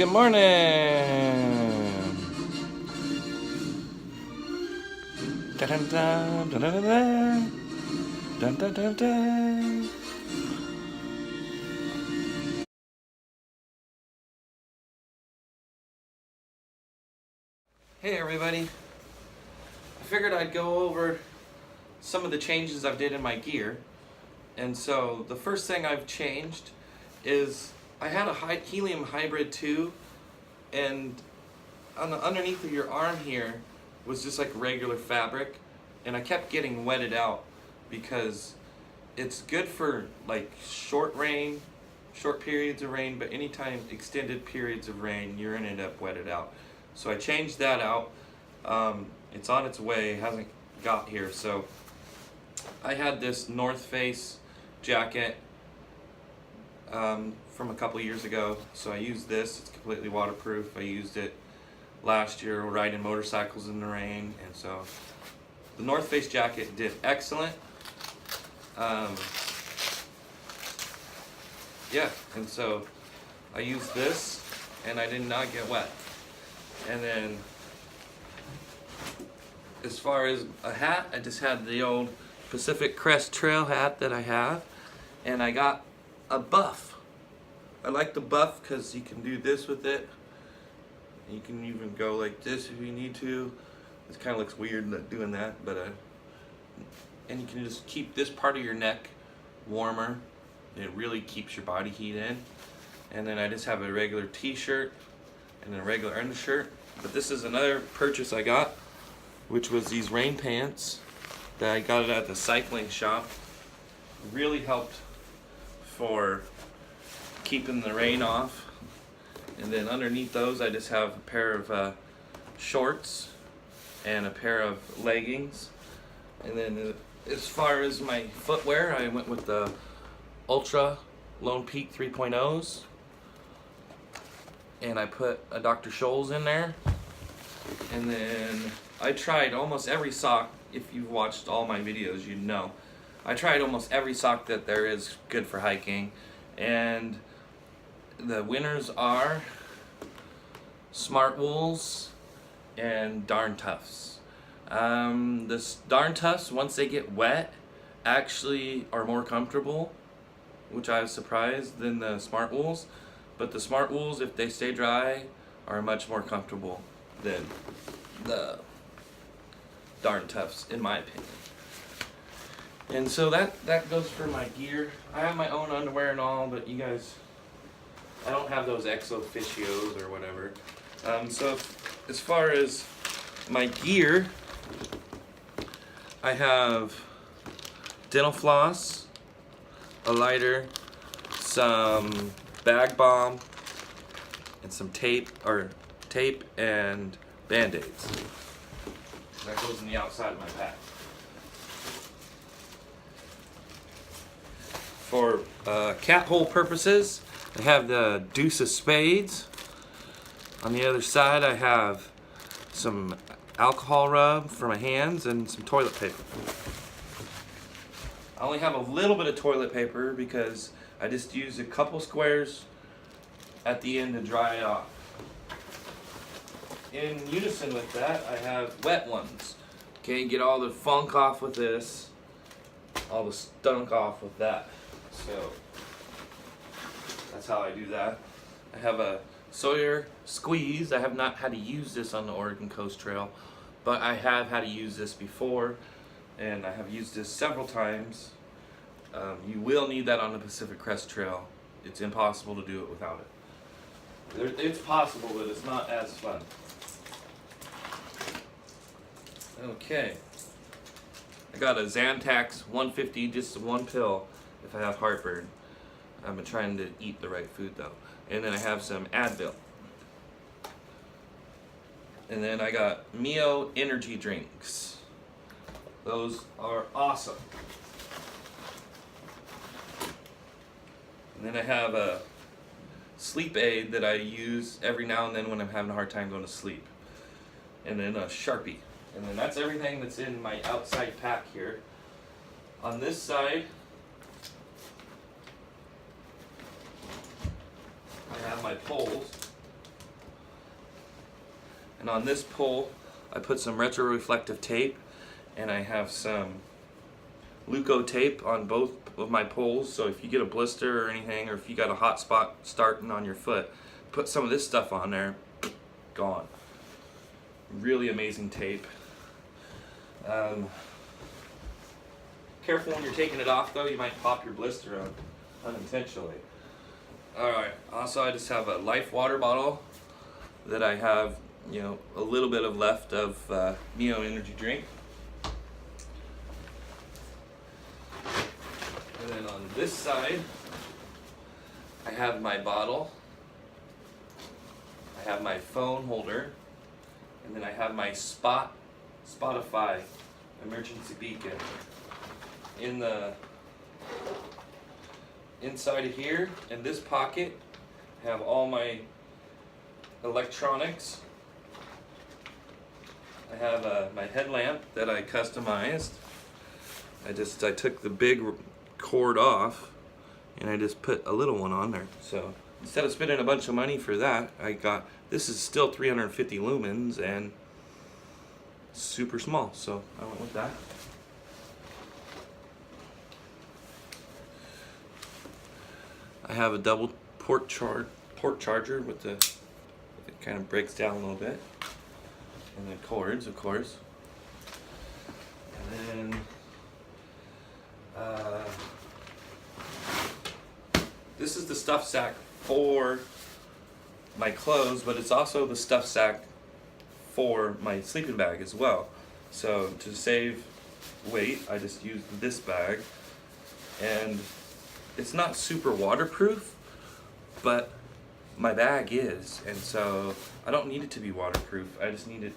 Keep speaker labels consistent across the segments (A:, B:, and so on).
A: Good morning. Da -dun -dun, da -dun -dun -dun. Dun -dun -dun -dun. Hey everybody. I figured I'd go over some of the changes I've did in my gear. And so the first thing I've changed is I had a helium hybrid 2, and on the underneath of your arm here was just like regular fabric, and I kept getting wetted out because it's good for like short periods of rain, but anytime extended periods of rain, you're gonna end up wetted out. So I changed that out. It's on its way, hasn't got here. So I had this North Face jacket from a couple years ago, so I used this. It's completely waterproof. I used it last year riding motorcycles in the rain, and so the North Face jacket did excellent. Yeah, and so I used this and I did not get wet. And then as far as a hat, I just had the old Pacific Crest Trail hat that I have, and I got a buff. I like the buff because you can do this with it. You can even go like this if you need to. It kind of looks weird not doing that, but and you can just keep this part of your neck warmer. It really keeps your body heat in. And then I just have a regular t-shirt and a regular undershirt. But this is another purchase I got, which was these rain pants that I got it at the cycling shop. Really helped for keeping the rain off. And then underneath those I just have a pair of shorts and a pair of leggings. And then as far as my footwear, I went with the Ultra Lone Peak 3.0s, and I put a Dr. Scholl's in there. And then I tried almost every sock. If you've watched all my videos, you'd know I tried almost every sock that there is good for hiking, and the winners are Smart Wools and Darn Toughs. The Darn Toughs, once they get wet, actually are more comfortable, which I was surprised, than the Smart Wools. But the Smart Wools, if they stay dry, are much more comfortable than the Darn Toughs, in my opinion. And so that goes for my gear. I have my own underwear and all, but you guys, I don't have those Exo Officios or whatever. So as far as my gear, I have dental floss, a lighter, some bag balm, and some tape and Band-Aids. That goes in the outside of my pack. For cat hole purposes, I have the deuce of spades. On the other side, I have some alcohol rub for my hands and some toilet paper. I only have a little bit of toilet paper because I just used a couple squares at the end to dry it off. In unison with that, I have wet ones. Okay, get all the funk off with this, all the stunk off with that. So that's how I do that. I have a Sawyer Squeeze. I have not had to use this on the Oregon Coast Trail, but I have had to use this before, and I have used this several times. You will need that on the Pacific Crest Trail. It's impossible to do it without it. It's possible, but it's not as fun. Okay. I got a Zantac 150, just one pill if I have heartburn. I've been trying to eat the right food though. And then I have some Advil. And then I got Mio energy drinks. Those are awesome. And then I have a sleep aid that I use every now and then when I'm having a hard time going to sleep. And then a Sharpie. And then that's everything that's in my outside pack here. On this side, I have my poles. And on this pole, I put some retro-reflective tape, and I have some Luco tape on both of my poles, so if you get a blister or anything, or if you got a hot spot starting on your foot, put some of this stuff on there, gone. Really amazing tape. Careful when you're taking it off though, you might pop your blister out unintentionally. Alright, also I just have a Life water bottle that I have, you know, a little bit of left of Neo energy drink. And then on this side, I have my bottle, I have my phone holder, and then I have my Spotify emergency beacon. In the inside of here, in this pocket, I have all my electronics. I have my headlamp that I customized. I took the big cord off and I just put a little one on there. So instead of spending a bunch of money for that, this is still 350 lumens and super small, so I went with that. I have a double port charger with it kind of breaks down a little bit, and then cords, of course. And then this is the stuff sack for my clothes, but it's also the stuff sack for my sleeping bag as well. So to save weight, I just used this bag, and it's not super waterproof, but my bag is, and so I don't need it to be waterproof. I just need it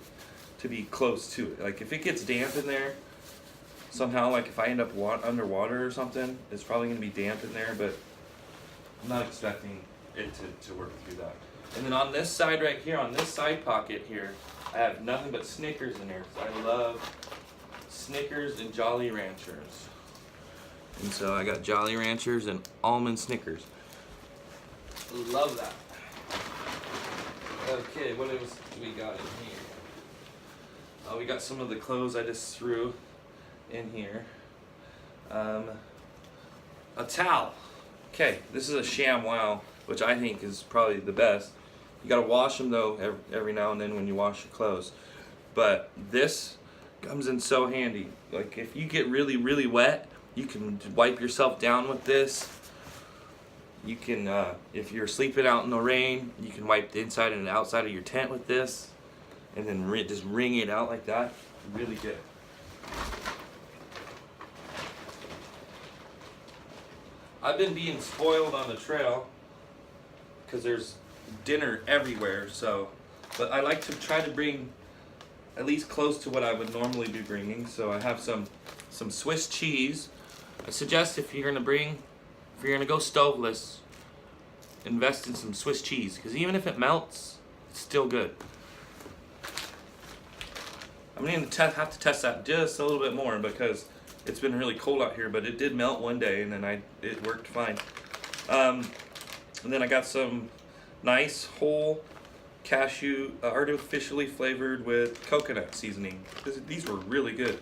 A: to be close to it. Like if it gets damp in there somehow, like if I end up underwater or something, it's probably going to be damp in there, but I'm not expecting it to work through that. And then on this side right here, on this side pocket here, I have nothing but Snickers in there. I love Snickers and Jolly Ranchers. And so I got Jolly Ranchers and almond Snickers. Love that. Okay, what else do we got in here? Oh, we got some of the clothes I just threw in here. A towel. Okay, this is a ShamWow, which I think is probably the best. You gotta wash them though every now and then when you wash your clothes. But this comes in so handy. Like if you get really, really wet, you can wipe yourself down with this. You can, if you're sleeping out in the rain, you can wipe the inside and the outside of your tent with this, and then just wring it out like that. Really good. I've been being spoiled on the trail because there's dinner everywhere. But I like to try to bring at least close to what I would normally be bringing. So I have some Swiss cheese. I suggest if you're gonna go stoveless, invest in some Swiss cheese, because even if it melts, it's still good. I'm gonna have to test that just a little bit more because it's been really cold out here, but it did melt one day and then it worked fine. And then I got some nice whole cashew, artificially flavored with coconut seasoning. These were really good.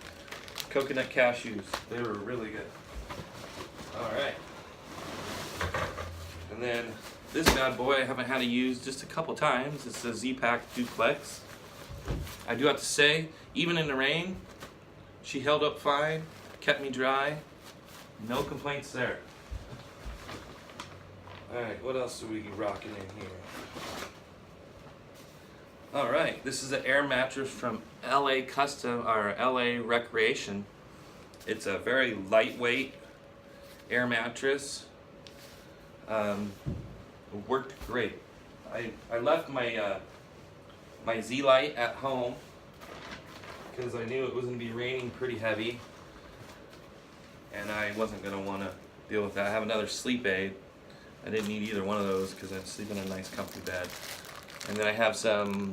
A: Coconut cashews, they were really good. Alright. And then this bad boy I haven't had to use just a couple times. It's a Z-Pack Duplex. I do have to say, even in the rain, she held up fine, kept me dry. No complaints there. Alright, what else are we rocking in here? Alright, this is an air mattress from LA Custom, or LA Recreation. It's a very lightweight air mattress. Worked great. I left my my Z-Lite at home because I knew it was going to be raining pretty heavy and I wasn't going to want to deal with that. I have another sleep aid. I didn't need either one of those because I sleep in a nice comfy bed. And then I have some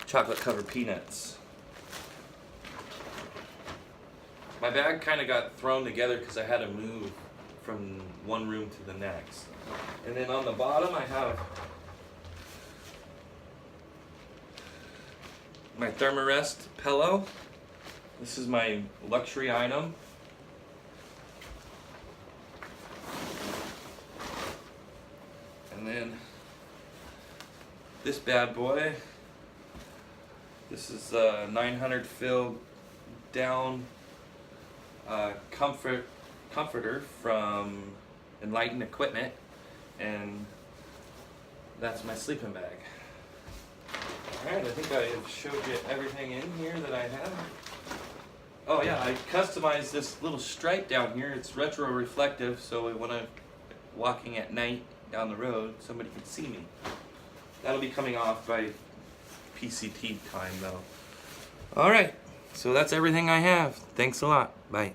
A: chocolate covered peanuts. My bag kind of got thrown together because I had to move from one room to the next. And then on the bottom I have my Thermarest pillow. This is my luxury item. And then this bad boy. This is a 900 fill down comforter from Enlightened Equipment, and that's my sleeping bag. Alright, I think I have showed you everything in here that I have. Oh yeah, I customized this little stripe down here. It's retro reflective, so when I'm walking at night down the road, somebody can see me. That'll be coming off by PCT time though. Alright, so that's everything I have. Thanks a lot. Bye.